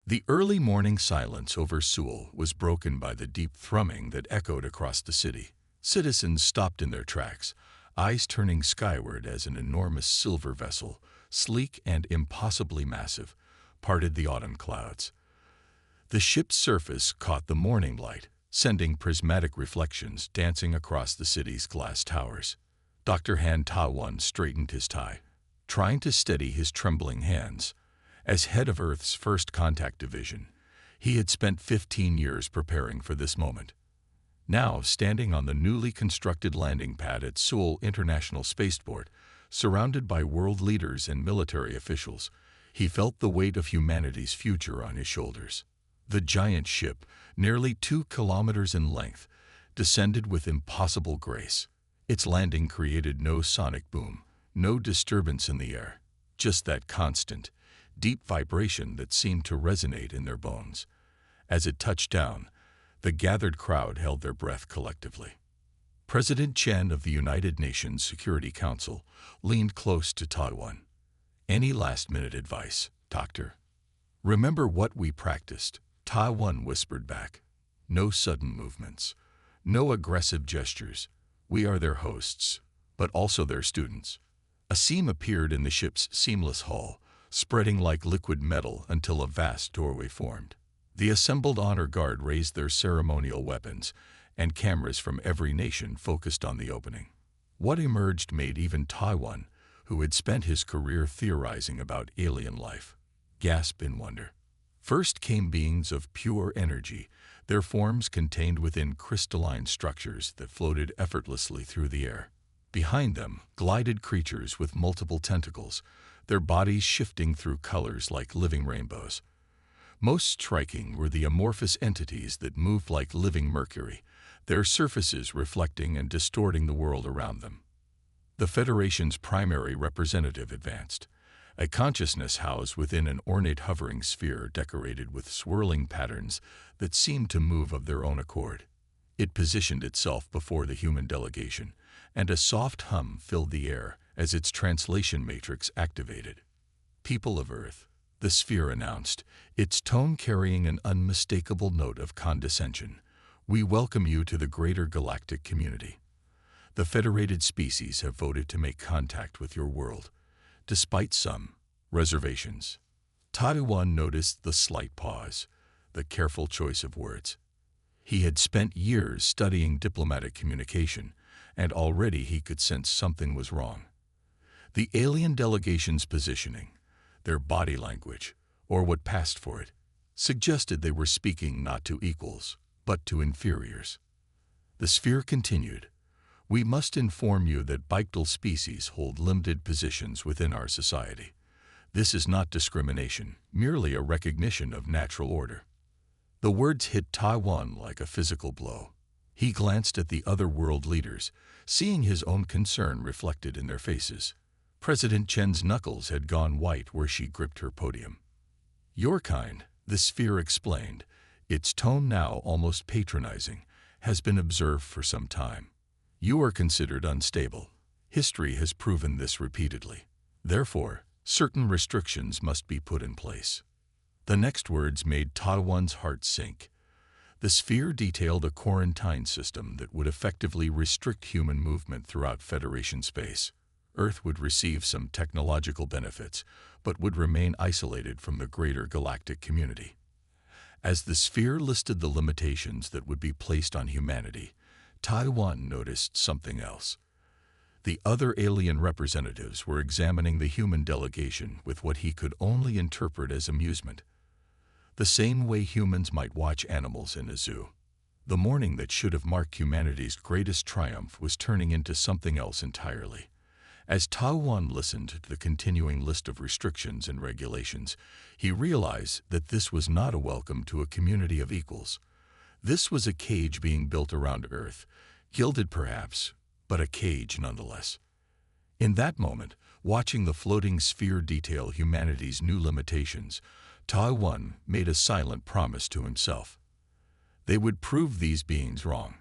The early morning silence over Seoul was broken by the deep thrumming that echoed across the city. Citizens stopped in their tracks, eyes turning skyward as an enormous silver vessel, sleek and impossibly massive, parted the autumn clouds. The ship's surface caught the morning light, sending prismatic reflections dancing across the city's glass towers. Dr. Han Ta-won straightened his tie, trying to steady his trembling hands. As head of Earth's First Contact Division, he had spent 15 years preparing for this moment. Now, standing on the newly constructed landing pad at Seoul International Spaceport, surrounded by world leaders and military officials, he felt the weight of humanity's future on his shoulders. The giant ship, nearly 2 kilometers in length, descended with impossible grace. Its landing created no sonic boom, no disturbance in the air, just that constant, deep vibration that seemed to resonate in their bones. As it touched down, the gathered crowd held their breath collectively. President Chen of the United Nations Security Council leaned close to Ta-won. "Any last-minute advice, Doctor?" "Remember what we practiced," Ta-won whispered back. "No sudden movements, no aggressive gestures. We are their hosts, but also their students." A seam appeared in the ship's seamless hull, spreading like liquid metal until a vast doorway formed. The assembled honor guard raised their ceremonial weapons, and cameras from every nation focused on the opening. What emerged made even Ta-won, who had spent his career theorizing about alien life, gasp in wonder. First came beings of pure energy, their forms contained within crystalline structures that floated effortlessly through the air. Behind them glided creatures with multiple tentacles, their bodies shifting through colors like living rainbows. Most striking were the amorphous entities that moved like living mercury, their surfaces reflecting and distorting the world around them. The Federation's primary representative advanced, a consciousness housed within an ornate hovering sphere decorated with swirling patterns that seemed to move of their own accord. It positioned itself before the human delegation, and a soft hum filled the air as its translation matrix activated. "People of Earth," the sphere announced, its tone carrying an unmistakable note of condescension, "we welcome you to the greater galactic community. The federated species have voted to make contact with your world, despite some reservations." Ta-won noticed the slight pause, the careful choice of words. He had spent years studying diplomatic communication, and already he could sense something was wrong. The alien delegation's positioning, their body language, or what passed for it, suggested they were speaking not to equals, but to inferiors. The sphere continued, "We must inform you that Bictal species hold limited positions within our society. This is not discrimination, merely a recognition of natural order." The words hit Ta-won like a physical blow. He glanced at the other world leaders, seeing his own concern reflected in their faces. President Chen's knuckles had gone white where she gripped her podium. "Your kind," the sphere explained, its tone now almost patronizing, "has been observed for some time. You are considered unstable. History has proven this repeatedly. Therefore, certain restrictions must be put in place." The next words made Ta-won's heart sink. The sphere detailed a quarantine system that would effectively restrict human movement throughout Federation space. Earth would receive some technological benefits, but would remain isolated from the greater galactic community. As the sphere listed the limitations that would be placed on humanity, Ta-won noticed something else. The other alien representatives were examining the human delegation with what he could only interpret as amusement. The same way humans might watch animals in a zoo. The morning that should have marked humanity's greatest triumph was turning into something else entirely. As Ta-won listened to the continuing list of restrictions and regulations, he realized that this was not a welcome to a community of equals. This was a cage being built around Earth, gilded perhaps, but a cage nonetheless. In that moment, watching the floating sphere detail humanity's new limitations, Ta-won made a silent promise to himself. They would prove these beings wrong.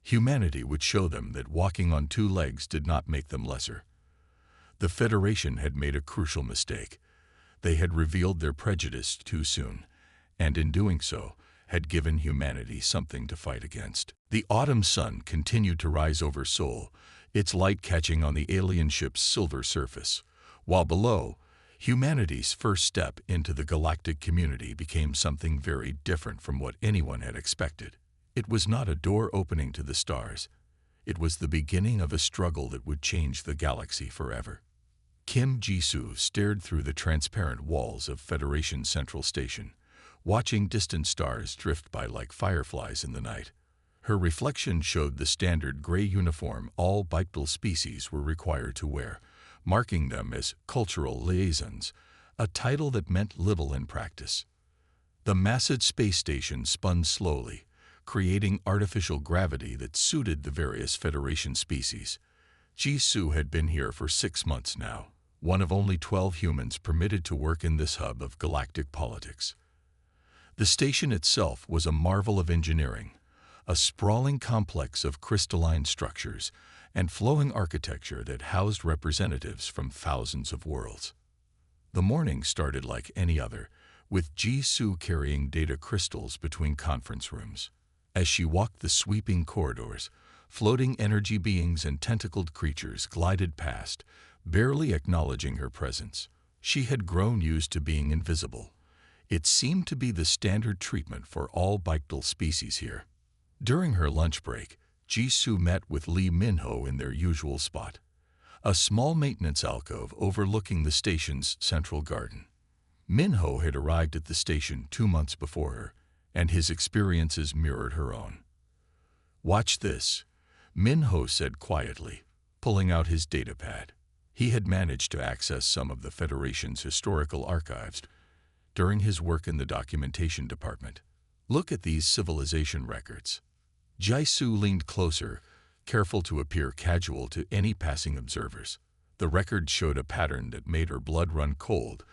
Humanity would show them that walking on 2 legs did not make them lesser. The Federation had made a crucial mistake. They had revealed their prejudice too soon, and in doing so, had given humanity something to fight against. The autumn sun continued to rise over Sol, its light catching on the alien ship's silver surface, while below, humanity's first step into the galactic community became something very different from what anyone had expected. It was not a door opening to the stars. It was the beginning of a struggle that would change the galaxy forever. Kim Jisoo stared through the transparent walls of Federation Central Station, watching distant stars drift by like fireflies in the night. Her reflection showed the standard gray uniform all bipedal species were required to wear, marking them as cultural liaisons, a title that meant little in practice. The massive space station spun slowly, creating artificial gravity that suited the various Federation species. Jisoo had been here for 6 months now, one of only 12 humans permitted to work in this hub of galactic politics. The station itself was a marvel of engineering, a sprawling complex of crystalline structures and flowing architecture that housed representatives from thousands of worlds. The morning started like any other, with Jisoo carrying data crystals between conference rooms. As she walked the sweeping corridors, floating energy beings and tentacled creatures glided past, barely acknowledging her presence. She had grown used to being invisible. It seemed to be the standard treatment for all bipedal species here. During her lunch break, Jisoo met with Lee Minho in their usual spot, a small maintenance alcove overlooking the station's central garden. Minho had arrived at the station 2 months before her, and his experiences mirrored her own. "Watch this," Minho said quietly, pulling out his datapad. He had managed to access some of the Federation's historical archives during his work in the documentation department. "Look at these civilization records." Jisoo leaned closer, careful to appear casual to any passing observers. The record showed a pattern that made her blood run cold.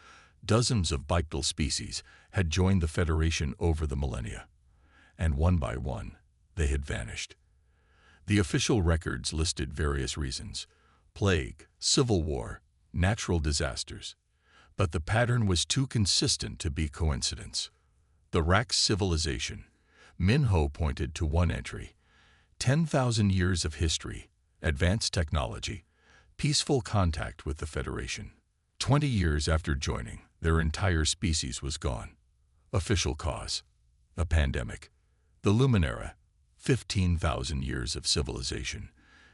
Dozens of bipedal species had joined the Federation over the millennia, and one by one, they had vanished. The official records listed various reasons: plague, civil war, natural disasters. But the pattern was too consistent to be coincidence. The Rax civilization. Minho pointed to one entry: 10,000 years of history, advanced technology, peaceful contact with the Federation. 20 years after joining, their entire species was gone. Official cause: a pandemic. The Luminera, 15,000 years of civilization,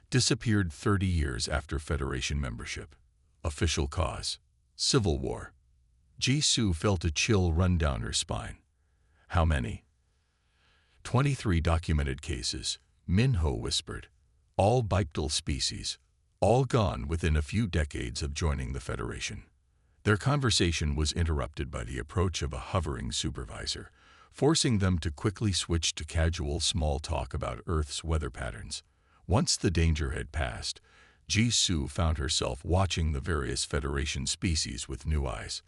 disappeared 30 years after Federation membership. Official cause: civil war. Jisoo felt a chill run down her spine. How many? 23 documented cases, Minho whispered. All bipedal species, all gone within a few decades of joining the Federation. Their conversation was interrupted by the approach of a hovering supervisor, forcing them to quickly switch to casual small talk about Earth's weather patterns. Once the danger had passed, Jisoo found herself watching the various Federation species with new eyes.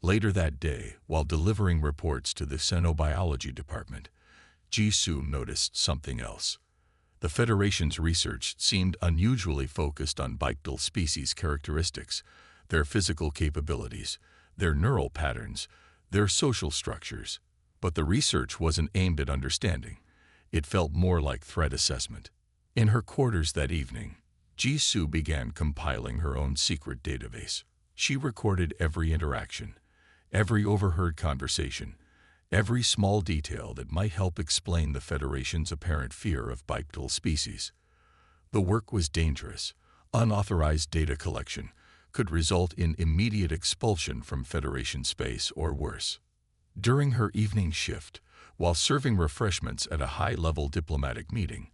Later that day, while delivering reports to the Xenobiology department, Jisoo noticed something else. The Federation's research seemed unusually focused on bipedal species characteristics, their physical capabilities, their neural patterns, their social structures. But the research wasn't aimed at understanding. It felt more like threat assessment. In her quarters that evening, Jisoo began compiling her own secret database. She recorded every interaction, every overheard conversation, every small detail that might help explain the Federation's apparent fear of bipedal species. The work was dangerous. Unauthorized data collection could result in immediate expulsion from Federation space or worse. During her evening shift, while serving refreshments at a high-level diplomatic meeting,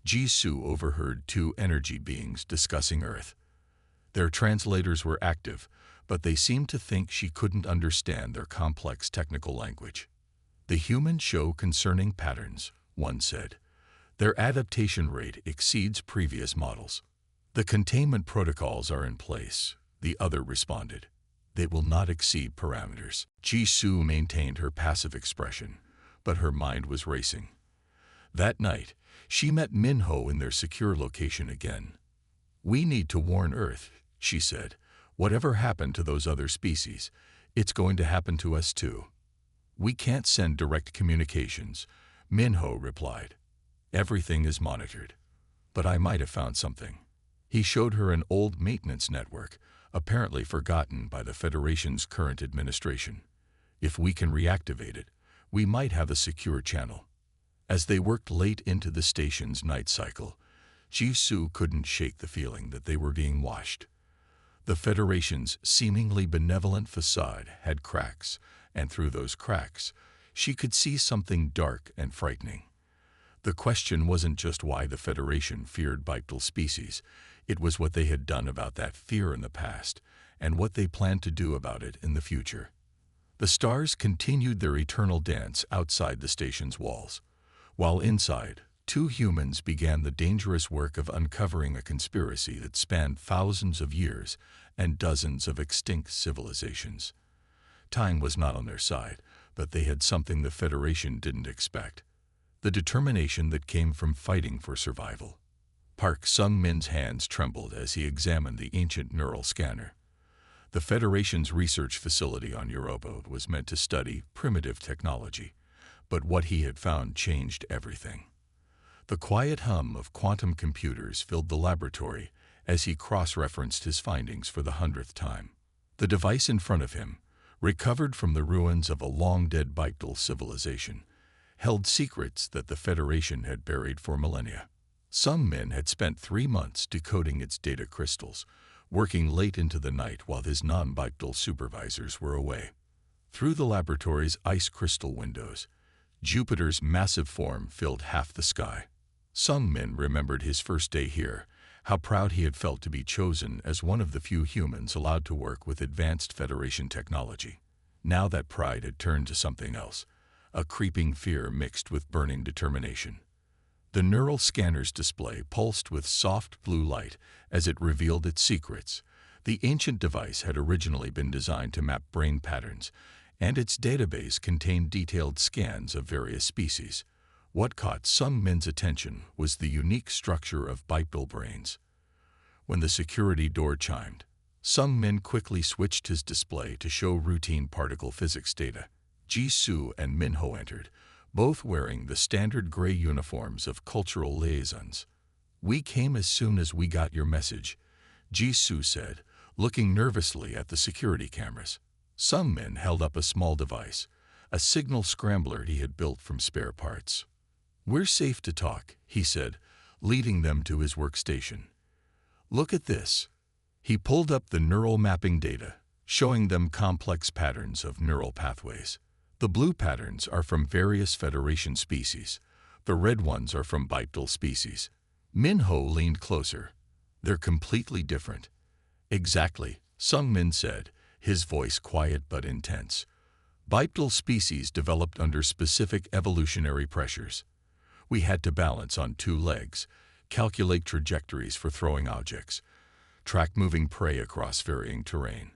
Jisoo overheard 2 energy beings discussing Earth. Their translators were active, but they seemed to think she couldn't understand their complex technical language. "The humans show concerning patterns," one said. "Their adaptation rate exceeds previous models. The containment protocols are in place," the other responded. "They will not exceed parameters." Jisoo maintained her passive expression, but her mind was racing. That night, she met Minho in their secure location again. "We need to warn Earth," she said. "Whatever happened to those other species, it's going to happen to us too." "We can't send direct communications," Minho replied. "Everything is monitored. But I might have found something." He showed her an old maintenance network, apparently forgotten by the Federation's current administration. "If we can reactivate it, we might have a secure channel." As they worked late into the station's night cycle, Jisoo couldn't shake the feeling that they were being watched. The Federation's seemingly benevolent facade had cracks, and through those cracks, she could see something dark and frightening. The question wasn't just why the Federation feared bipedal species, it was what they had done about that fear in the past, and what they planned to do about it in the future. The stars continued their eternal dance outside the station's walls, while inside, two humans began the dangerous work of uncovering a conspiracy that spanned thousands of years and dozens of extinct civilizations. Time was not on their side, but they had something the Federation didn't expect: the determination that came from fighting for survival. Park Sung-min's hands trembled as he examined the ancient neural scanner. The Federation's research facility on Europa was meant to study primitive technology, but what he had found changed everything. The quiet hum of quantum computers filled the laboratory as he cross-referenced his findings for the 100th time. The device in front of him, recovered from the ruins of a long-dead bipedal civilization, held secrets that the Federation had buried for millennia. Sung-min had spent 3 months decoding its data crystals, working late into the night while his non-bipedal supervisors were away. Through the laboratory's ice crystal windows, Jupiter's massive form filled half the sky. Sung-min remembered his first day here, how proud he had felt to be chosen as one of the few humans allowed to work with advanced Federation technology. Now that pride had turned to something else, a creeping fear mixed with burning determination. The neural scanner's display pulsed with soft blue light as it revealed its secrets. The ancient device had originally been designed to map brain patterns, and its database contained detailed scans of various species. What caught Sung-min's attention was the unique structure of bipedal brains. When the security door chimed, Sung-min quickly switched his display to show routine particle physics data. Jisoo and Minho entered, both wearing the standard gray uniforms of cultural liaisons. "We came as soon as we got your message," Jisoo said, looking nervously at the security cameras. Sung-min held up a small device, a signal scrambler he had built from spare parts. "We're safe to talk," he said, leading them to his workstation. "Look at this." He pulled up the neural mapping data, showing them complex patterns of neural pathways. The blue patterns are from various Federation species. The red ones are from bipedal species. Minho leaned closer. "They're completely different." "Exactly," Sung-min said, his voice quiet but intense. "Bipedal species developed under specific evolutionary pressures. We had to balance on 2 legs, calculate trajectories for throwing objects, track moving prey across varying terrain.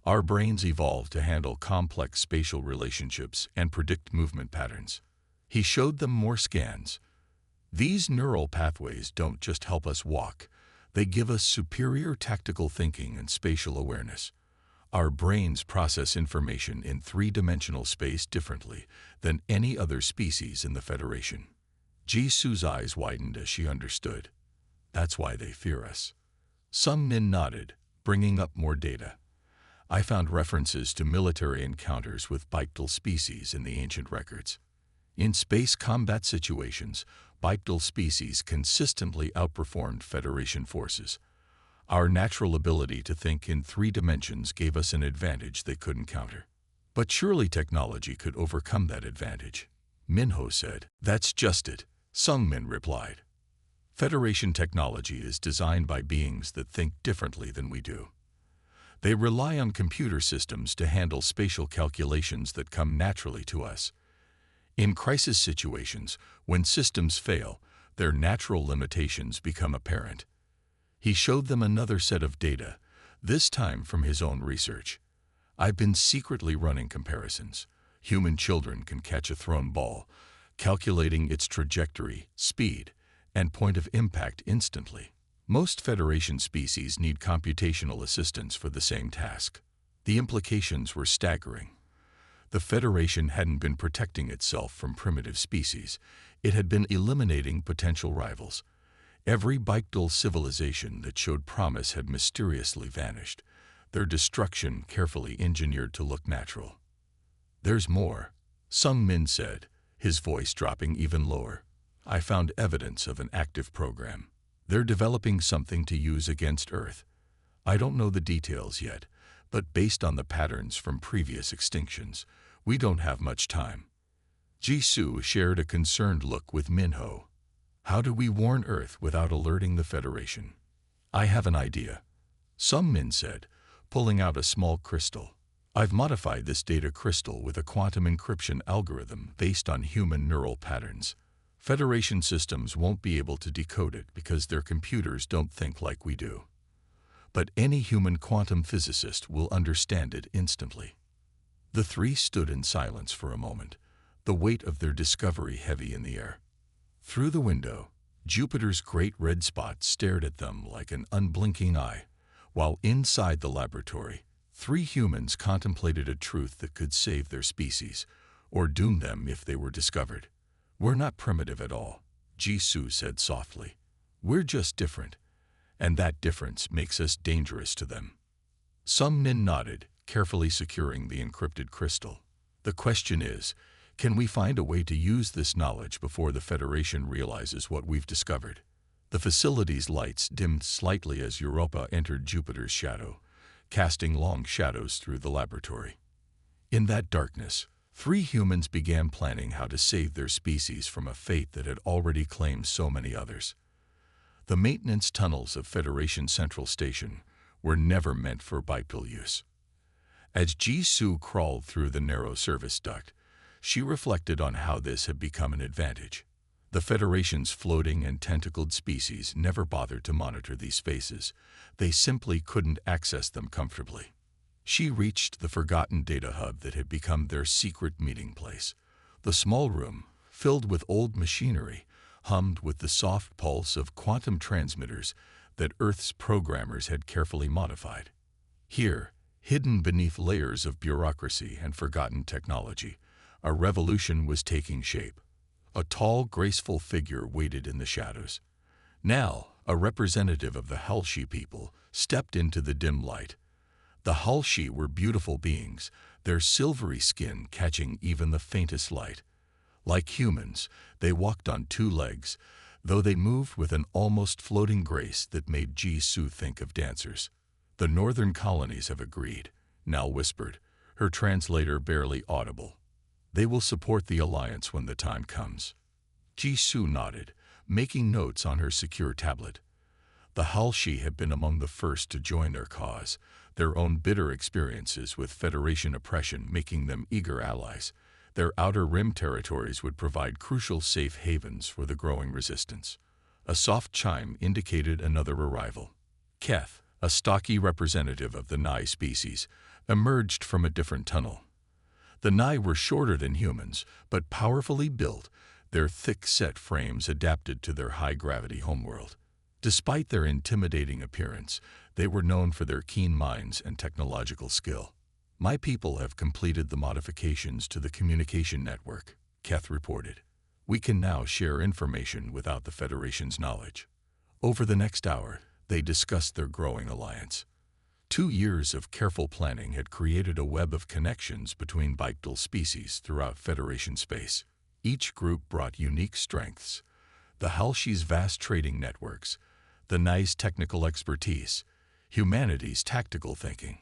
Our brains evolved to handle complex spatial relationships and predict movement patterns." He showed them more scans. "These neural pathways don't just help us walk, they give us superior tactical thinking and spatial awareness. Our brains process information in 3-dimensional space differently than any other species in the Federation." Jisoo's eyes widened as she understood. "That's why they fear us." Sung-min nodded, bringing up more data. "I found references to military encounters with bipedal species in the ancient records. In space combat situations, bipedal species consistently outperformed Federation forces. Our natural ability to think in 3 dimensions gave us an advantage they couldn't counter." "But surely technology could overcome that advantage," Minho said. "That's just it," Sung-min replied. "Federation technology is designed by beings that think differently than we do. They rely on computer systems to handle spatial calculations that come naturally to us. In crisis situations, when systems fail, their natural limitations become apparent." He showed them another set of data, this time from his own research. "I've been secretly running comparisons. Human children can catch a thrown ball, calculating its trajectory, speed, and point of impact instantly. Most Federation species need computational assistance for the same task." The implications were staggering. The Federation hadn't been protecting itself from primitive species. It had been eliminating potential rivals. Every Bikdal civilization that showed promise had mysteriously vanished, their destruction carefully engineered to look natural. "There's more," Sung Min said, his voice dropping even lower. "I found evidence of an active program. They're developing something to use against Earth. I don't know the details yet, but based on the patterns from previous extinctions, we don't have much time." Jisoo shared a concerned look with Minho. "How do we warn Earth without alerting the Federation?" "I have an idea," Sung Min said, pulling out a small crystal. "I've modified this data crystal with a quantum encryption algorithm based on human neural patterns. Federation systems won't be able to decode it because their computers don't think like we do. But any human quantum physicist will understand it instantly." The three stood in silence for a moment, the weight of their discovery heavy in the air. Through the window, Jupiter's great red spot stared at them like an unblinking eye, while inside the laboratory, three humans contemplated a truth that could save their species, or doom them if they were discovered. "We're not primitive at all," Jisoo said softly. "We're just different, and that difference makes us dangerous to them." Sung Min nodded, carefully securing the encrypted crystal. "The question is, can we find a way to use this knowledge before the Federation realizes what we've discovered?" The facility's lights dimmed slightly as Europa entered Jupiter's shadow, casting long shadows through the laboratory. In that darkness, three humans began planning how to save their species from a fate that had already claimed so many others. The maintenance tunnels of Federation Central Station were never meant for bipedal use. As Jisoo crawled through the narrow service duct, she reflected on how this had become an advantage. The Federation's floating and tentacled species never bothered to monitor these spaces. They simply couldn't access them comfortably. She reached the forgotten data hub that had become their secret meeting place. The small room, filled with old machinery, hummed with the soft pulse of quantum transmitters that Earth's programmers had carefully modified. Here, hidden beneath layers of bureaucracy and forgotten technology, a revolution was taking shape. A tall, graceful figure waited in the shadows. Now, a representative of the Halshi people stepped into the dim light. The Halshi were beautiful beings, their silvery skin catching even the faintest light. Like humans, they walked on two legs, though they moved with an almost floating grace that made Jisoo think of dancers. "The northern colonies have agreed," Nal whispered, her translator barely audible. "They will support the alliance when the time comes." Jisoo nodded, making notes on her secure tablet. The Halshi had been among the first to join their cause, their own bitter experiences with Federation oppression making them eager allies. Their outer rim territories would provide crucial safe havens for the growing resistance. A soft chime indicated another arrival. Keth, a stocky representative of the Nai species, emerged from a different tunnel. The Nai were shorter than humans, but powerfully built, their thick-set frames adapted to their high-gravity homeworld. Despite their intimidating appearance, they were known for their keen minds and technological skill. "My people have completed the modifications to the communication network," Keth reported. "We can now share information without the Federation's knowledge." Over the next hour, they discussed their growing alliance. 2 years of careful planning had created a web of connections between bipedal species throughout Federation space. Each group brought unique strengths: the Halshi's vast trading networks, the Nai's technical expertise, humanity's tactical thinking.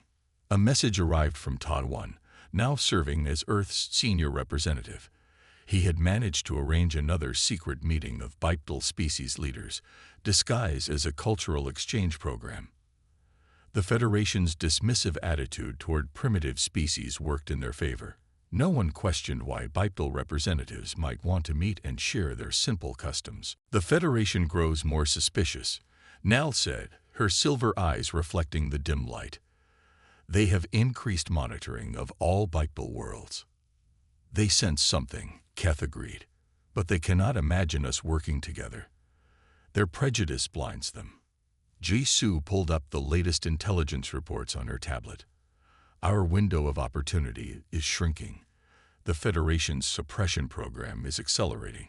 A message arrived from Taiwan, now serving as Earth's senior representative. He had managed to arrange another secret meeting of bipedal species leaders, disguised as a cultural exchange program. The Federation's dismissive attitude toward primitive species worked in their favor. No one questioned why bipedal representatives might want to meet and share their simple customs. "The Federation grows more suspicious," Nal said, her silver eyes reflecting the dim light. "They have increased monitoring of all bipedal worlds." "They sense something," Keth agreed, "but they cannot imagine us working together. Their prejudice blinds them." Jisoo pulled up the latest intelligence reports on her tablet. "Our window of opportunity is shrinking. The Federation's suppression program is accelerating.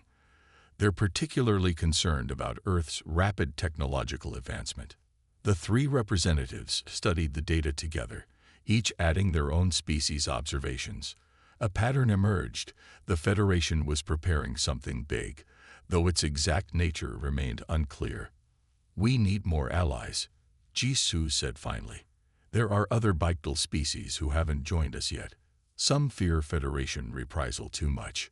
They're particularly concerned about Earth's rapid technological advancement. The three representatives studied the data together, each adding their own species observations. A pattern emerged. The Federation was preparing something big, though its exact nature remained unclear. "We need more allies," Jisoo said finally. "There are other Biktal species who haven't joined us yet. Some fear Federation reprisal too much."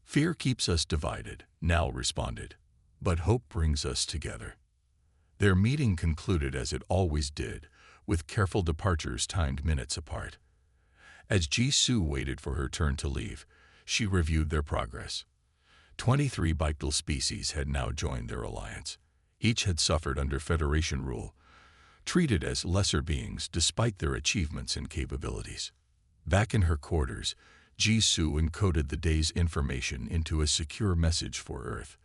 "Fear keeps us divided," Nal responded. "But hope brings us together." Their meeting concluded as it always did, with careful departures timed minutes apart. As Jisoo waited for her turn to leave, she reviewed their progress. 23 Biktal species had now joined their alliance. Each had suffered under Federation rule, treated as lesser beings despite their achievements and capabilities. Back in her quarters, Jisoo encoded the day's information into a secure message for Earth.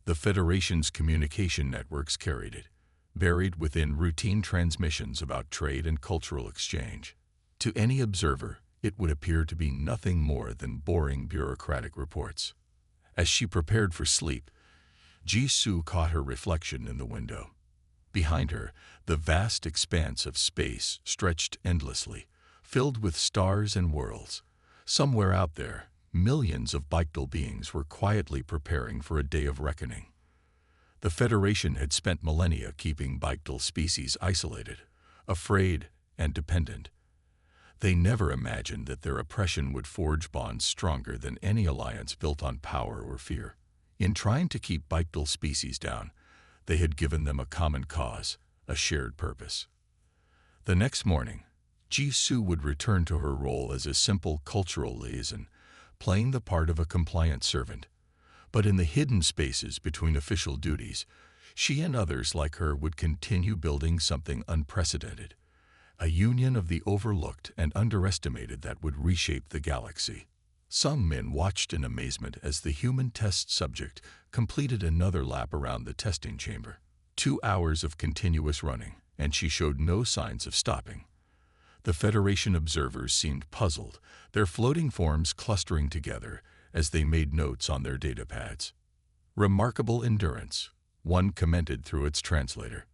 The Federation's communication networks carried it, buried within routine transmissions about trade and cultural exchange. To any observer, it would appear to be nothing more than boring bureaucratic reports. As she prepared for sleep, Jisoo caught her reflection in the window. Behind her, the vast expanse of space stretched endlessly, filled with stars and worlds. Somewhere out there, millions of Biktal beings were quietly preparing for a day of reckoning. The Federation had spent millennia keeping Biktal species isolated, afraid, and dependent. They never imagined that their oppression would forge bonds stronger than any alliance built on power or fear. In trying to keep Biktal species down, they had given them a common cause, a shared purpose. The next morning, Jisoo would return to her role as a simple cultural liaison, playing the part of a compliant servant. But in the hidden spaces between official duties, she and others like her would continue building something unprecedented, a union of the overlooked and underestimated that would reshape the galaxy. Some men watched in amazement as the human test subject completed another lap around the testing chamber. 2 hours of continuous running, and she showed no signs of stopping. The Federation observers seemed puzzled, their floating forms clustering together as they made notes on their data pads. "Remarkable endurance," one commented through its translator.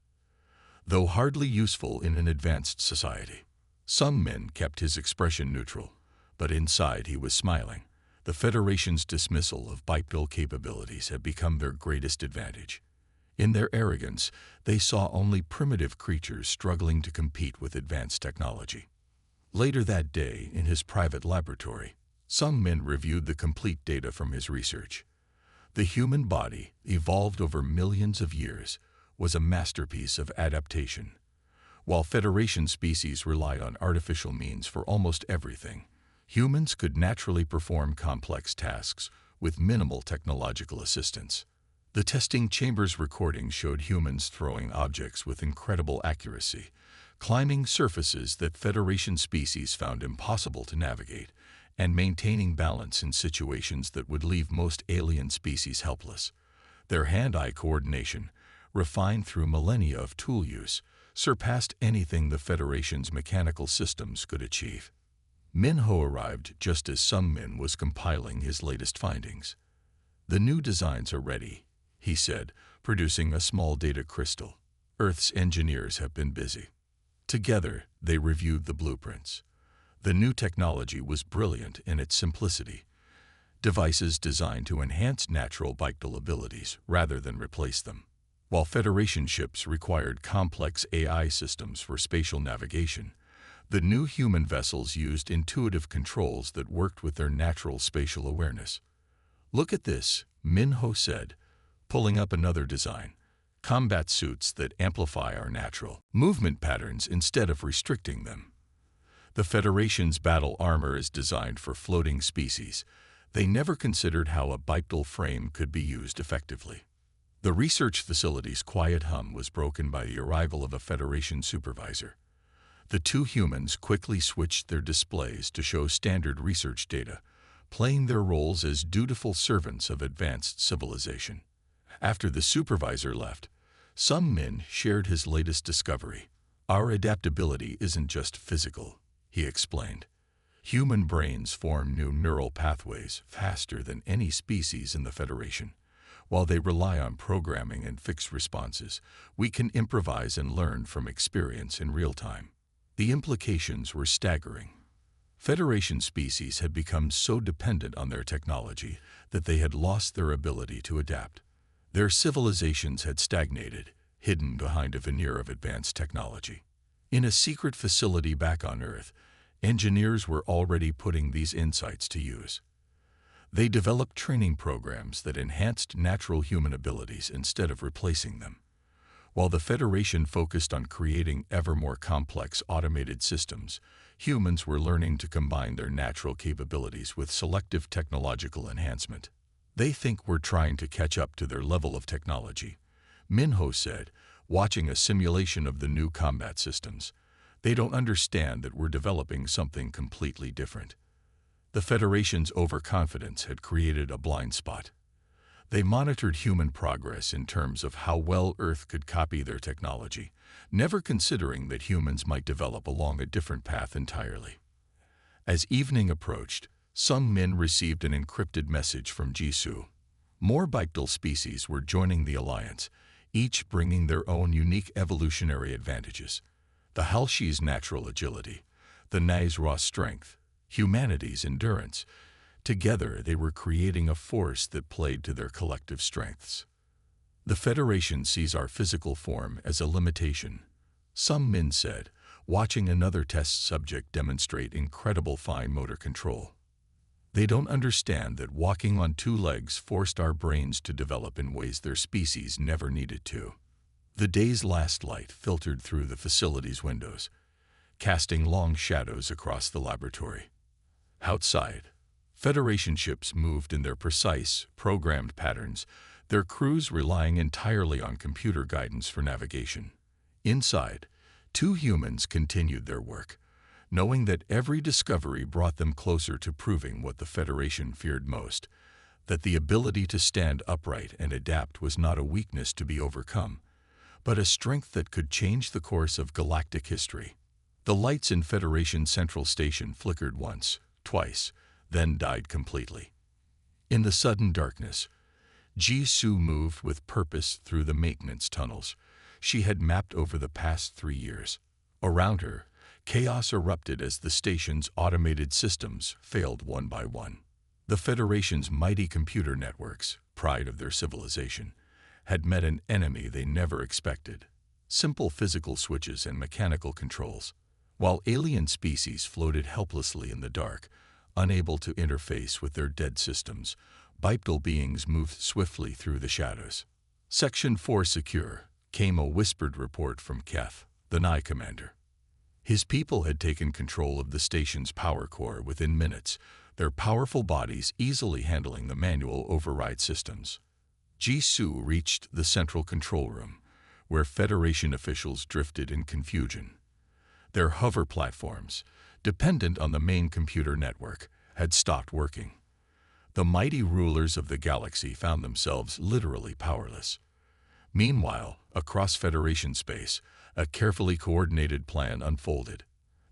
Though hardly useful in an advanced society. Some men kept his expression neutral, but inside he was smiling. The Federation's dismissal of Biktal capabilities had become their greatest advantage. In their arrogance, they saw only primitive creatures struggling to compete with advanced technology. Later that day, in his private laboratory, some men reviewed the complete data from his research. The human body, evolved over millions of years, was a masterpiece of adaptation. While Federation species rely on artificial means for almost everything, humans could naturally perform complex tasks with minimal technological assistance. The testing chamber's recording showed humans throwing objects with incredible accuracy, climbing surfaces that Federation species found impossible to navigate, and maintaining balance in situations that would leave most alien species helpless. Their hand-eye coordination, refined through millennia of tool use, surpassed anything the Federation's mechanical systems could achieve. Minho arrived just as Sun Min was compiling his latest findings. "The new designs are ready," he said, producing a small data crystal. "Earth's engineers have been busy." Together, they reviewed the blueprints. The new technology was brilliant in its simplicity. Devices designed to enhance natural Biktal abilities rather than replace them. While Federation ships required complex AI systems for spatial navigation, the new human vessels used intuitive controls that worked with their natural spatial awareness. "Look at this," Minho said, pulling up another design. "Combat suits that amplify our natural movement patterns instead of restricting them." The Federation's battle armor is designed for floating species. They never considered how a Biktal frame could be used effectively. The research facility's quiet hum was broken by the arrival of a Federation supervisor. The two humans quickly switched their displays to show standard research data, playing their roles as dutiful servants of advanced civilization. After the supervisor left, Sun Min shared his latest discovery. "Our adaptability isn't just physical," he explained. Human brains form new neural pathways faster than any species in the Federation. While they rely on programming and fixed responses, we can improvise and learn from experience in real time. The implications were staggering. Federation species had become so dependent on their technology that they had lost their ability to adapt. Their civilizations had stagnated, hidden behind a veneer of advanced technology. In a secret facility back on Earth, engineers were already putting these insights to use. They developed training programs that enhanced natural human abilities instead of replacing them. While the Federation focused on creating ever more complex automated systems, humans were learning to combine their natural capabilities with selective technological enhancement. They think we're trying to catch up to their level of technology, Minho said, watching a simulation of the new combat systems. They don't understand that we're developing something completely different. The Federation's overconfidence had created a blind spot. They monitored human progress in terms of how well Earth could copy their technology, never considering that humans might develop along a different path entirely. As evening approached, Sung Min received an encrypted message from Jisoo. More bipedal species were joining the alliance, each bringing their own unique evolutionary advantages. The Halshi's natural agility, the Nai's raw strength, humanity's endurance. Together, they were creating a force that played to their collective strengths. The Federation sees our physical form as a limitation, Sung Min said, watching another test subject demonstrate incredible fine motor control. They don't understand that walking on two legs forced our brains to develop in ways their species never needed to. The day's last light filtered through the facility's windows, casting long shadows across the laboratory. Outside, Federation ships moved in their precise, programmed patterns, their crews relying entirely on computer guidance for navigation. Inside, two humans continued their work, knowing that every discovery brought them closer to proving what the Federation feared most, that the ability to stand upright and adapt was not a weakness to be overcome, but a strength that could change the course of galactic history. The lights in Federation Central Station flickered once, twice, then died completely. In the sudden darkness, Jisoo moved with purpose through the maintenance tunnels she had mapped over the past 3 years. Around her, chaos erupted as the station's automated systems failed one by one. The Federation's mighty computer networks, pride of their civilization, had met an enemy they never expected: simple physical switches and mechanical controls. While alien species floated helplessly in the dark, unable to interface with their dead systems, bipedal beings moved swiftly through the shadows. Section 4 secure, came a whispered report from Keth, the Nai commander. His people had taken control of the station's power core within minutes, their powerful bodies easily handling the manual override systems. Jisoo reached the central control room, where Federation officials drifted in confusion. Their hover platforms, dependent on the main computer network, had stopped working. The mighty rulers of the galaxy found themselves literally powerless. Meanwhile, across Federation space, a carefully coordinated plan unfolded.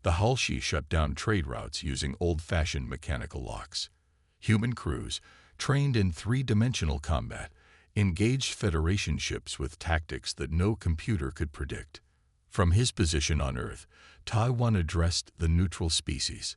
The Halshi shut down trade routes using old-fashioned mechanical locks. Human crews, trained in three-dimensional combat, engaged Federation ships with tactics that no computer could predict. From his position on Earth, Taiwan addressed the neutral species.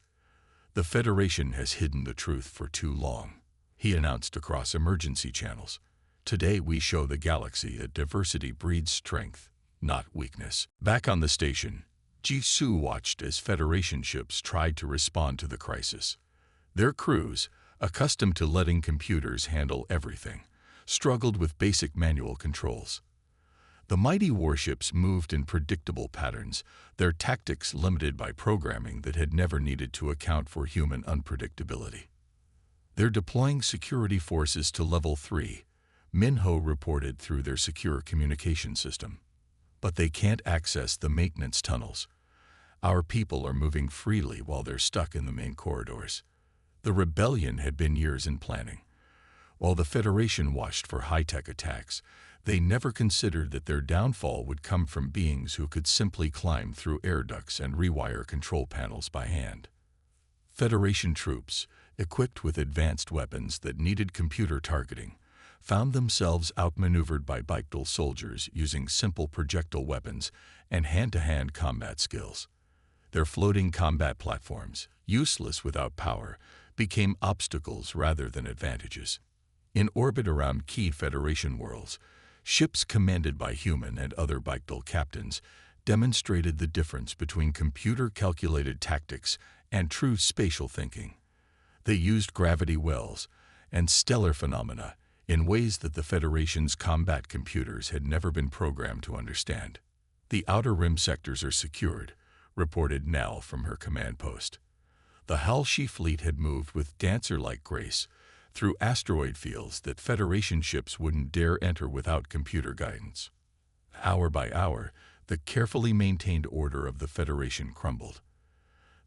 "The Federation has hidden the truth for too long," he announced across emergency channels. "Today we show the galaxy that diversity breeds strength, not weakness." Back on the station, Jisoo watched as Federation ships tried to respond to the crisis. Their crews, accustomed to letting computers handle everything, struggled with basic manual controls. The mighty warships moved in predictable patterns, their tactics limited by programming that had never needed to account for human unpredictability. "They're deploying security forces to Level 3, Minho reported through their secure communication system. "But they can't access the maintenance tunnels. Our people are moving freely while they're stuck in the main corridors." The rebellion had been years in planning. While the Federation watched for high-tech attacks, they never considered that their downfall would come from beings who could simply climb through air ducts and rewire control panels by hand. Federation troops, equipped with advanced weapons that needed computer targeting, found themselves outmaneuvered by Biktal soldiers using simple projectile weapons and hand-to-hand combat skills. Their floating combat platforms, useless without power, became obstacles rather than advantages. In orbit around key Federation worlds, ships commanded by human and other Biktal captains demonstrated the difference between computer-calculated tactics and true spatial thinking. They used gravity wells and stellar phenomena in ways that the Federation's combat computers had never been programmed to understand. "The outer rim sectors are secured," reported Nell from her command post. The HFY fleet had moved with dancer-like grace through asteroid fields that Federation ships wouldn't dare enter without computer guidance. Hour by hour, the carefully maintained order of the Federation crumbled.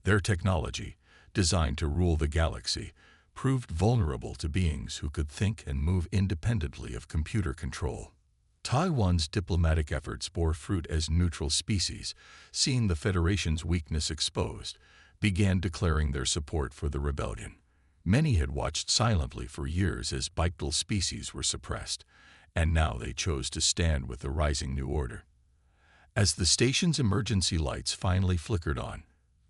Their technology, designed to rule the galaxy, proved vulnerable to beings who could think and move independently of computer control. Taiwan's diplomatic efforts bore fruit as neutral species, seeing the Federation's weakness exposed, began declaring their support for the rebellion. Many had watched silently for years as Biktal species were suppressed, and now they chose to stand with the rising new order. As the station's emergency lights finally flickered on,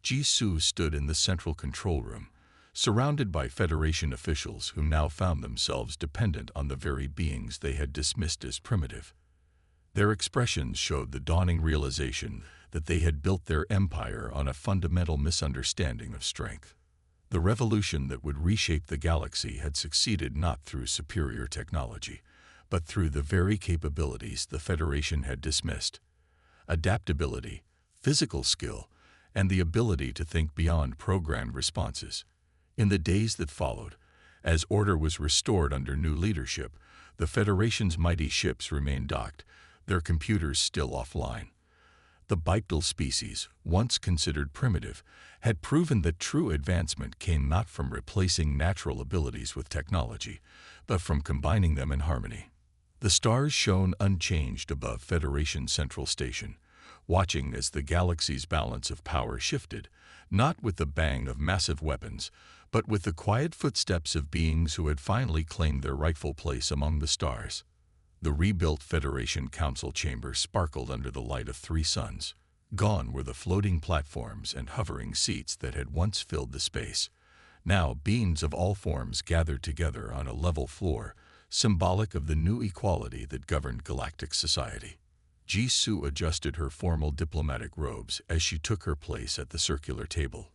Jisoo stood in the central control room, surrounded by Federation officials who now found themselves dependent on the very beings they had dismissed as primitive. Their expressions showed the dawning realization that they had built their empire on a fundamental misunderstanding of strength. The revolution that would reshape the galaxy had succeeded not through superior technology, but through the very capabilities the Federation had dismissed: adaptability, physical skill, and the ability to think beyond programmed responses. In the days that followed, as order was restored under new leadership, the Federation's mighty ships remained docked, their computers still offline. The Biktal species, once considered primitive, had proven that true advancement came not from replacing natural abilities with technology, but from combining them in harmony. The stars shone unchanged above Federation Central Station, watching as the galaxy's balance of power shifted, not with the bang of massive weapons, but with the quiet footsteps of beings who had finally claimed their rightful place among the stars. The rebuilt Federation Council chamber sparkled under the light of 3 suns. Gone were the floating platforms and hovering seats that had once filled the space. Now beings of all forms gathered together on a level floor, symbolic of the new equality that governed galactic society. Jisoo adjusted her formal diplomatic robes as she took her place at the circular table.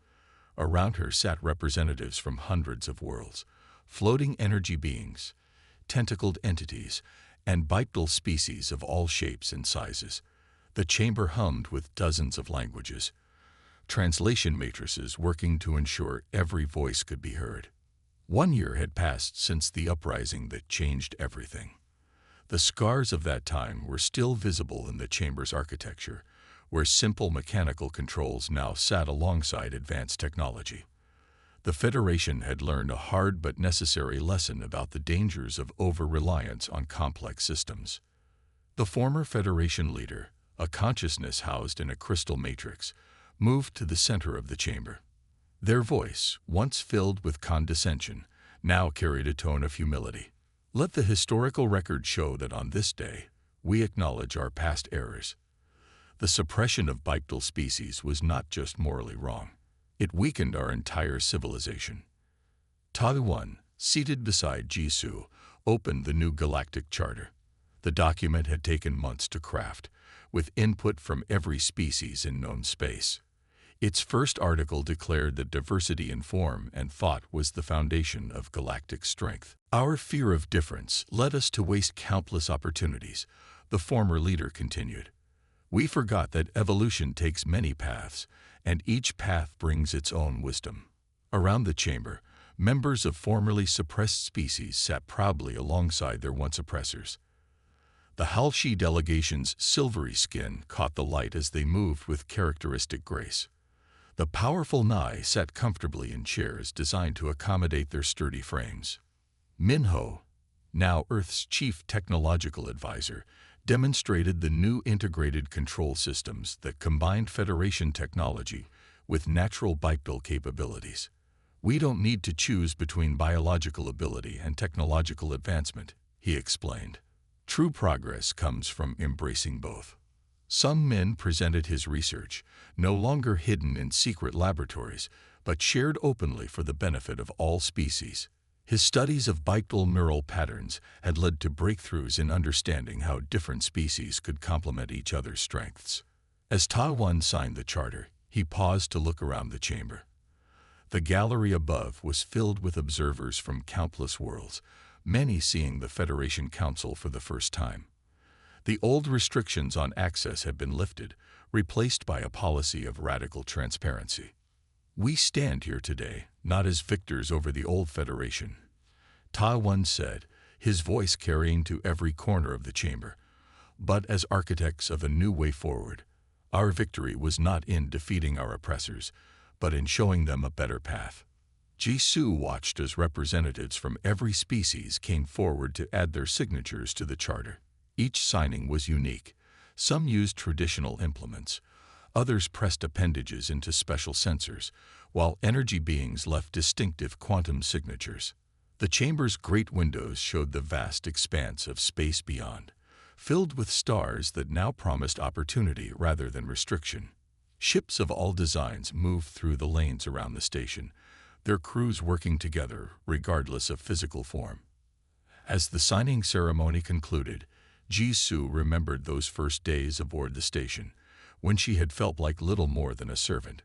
Around her sat representatives from hundreds of worlds, floating energy beings, tentacled entities, and Biktal species of all shapes and sizes. The chamber hummed with dozens of languages, translation matrices working to ensure every voice could be heard. 1 year had passed since the uprising that changed everything. The scars of that time were still visible in the chamber's architecture, where simple mechanical controls now sat alongside advanced technology. The Federation had learned a hard but necessary lesson about the dangers of over-reliance on complex systems. The former Federation leader, a consciousness housed in a crystal matrix, moved to the center of the chamber. Their voice, once filled with condescension, now carried a tone of humility. "Let the historical record show that on this day, we acknowledge our past errors. The suppression of Biktal species was not just morally wrong. It weakened our entire civilization." Taiwan, seated beside Jisoo, opened the new galactic charter. The document had taken months to craft, with input from every species in known space. Its first article declared that diversity in form and thought was the foundation of galactic strength. "Our fear of difference led us to waste countless opportunities," the former leader continued. "We forgot that evolution takes many paths, and each path brings its own wisdom." Around the chamber, members of formerly suppressed species sat proudly alongside their once oppressors. The HFY delegation's silvery skin caught the light as they moved with characteristic grace. The powerful Nai sat comfortably in chairs designed to accommodate their sturdy frames. Minho, now Earth's chief technological advisor, demonstrated the new integrated control systems that combined Federation technology with natural Biktal capabilities. We don't need to choose between biological ability and technological advancement, he explained. True progress comes from embracing both. Some men presented his research, no longer hidden in secret laboratories, but shared openly for the benefit of all species. His studies of bical neural patterns had led to breakthroughs in understanding how different species could complement each other's strengths. As Ta-Wan signed the charter, he paused to look around the chamber. The gallery above was filled with observers from countless worlds, many seeing the Federation Council for the first time. The old restrictions on access had been lifted, replaced by a policy of radical transparency. We stand here today, not as victors over the old Federation, Ta-Wan said, his voice carrying to every corner of the chamber, but as architects of a new way forward. Our victory was not in defeating our oppressors, but in showing them a better path. Jisoo watched as representatives from every species came forward to add their signatures to the charter. Each signing was unique. Some used traditional implements. Others pressed appendages into special sensors, while energy beings left distinctive quantum signatures. The chamber's great windows showed the vast expanse of space beyond, filled with stars that now promised opportunity rather than restriction. Ships of all designs moved through the lanes around the station, their crews working together regardless of physical form. As the signing ceremony concluded, Jisoo remembered those first days aboard the station, when she had felt like little more than a servant.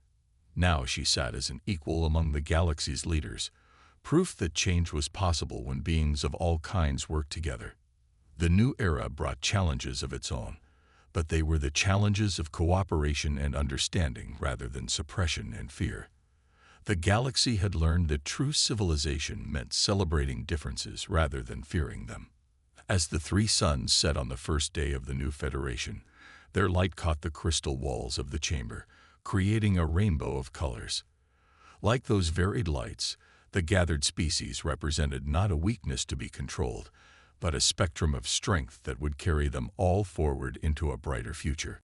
Now she sat as an equal among the galaxy's leaders, proof that change was possible when beings of all kinds worked together. The new era brought challenges of its own, but they were the challenges of cooperation and understanding rather than suppression and fear. The galaxy had learned that true civilization meant celebrating differences rather than fearing them. As the three suns set on the first day of the new Federation, their light caught the crystal walls of the chamber, creating a rainbow of colors. Like those varied lights, the gathered species represented not a weakness to be controlled, but a spectrum of strength that would carry them all forward into a brighter future.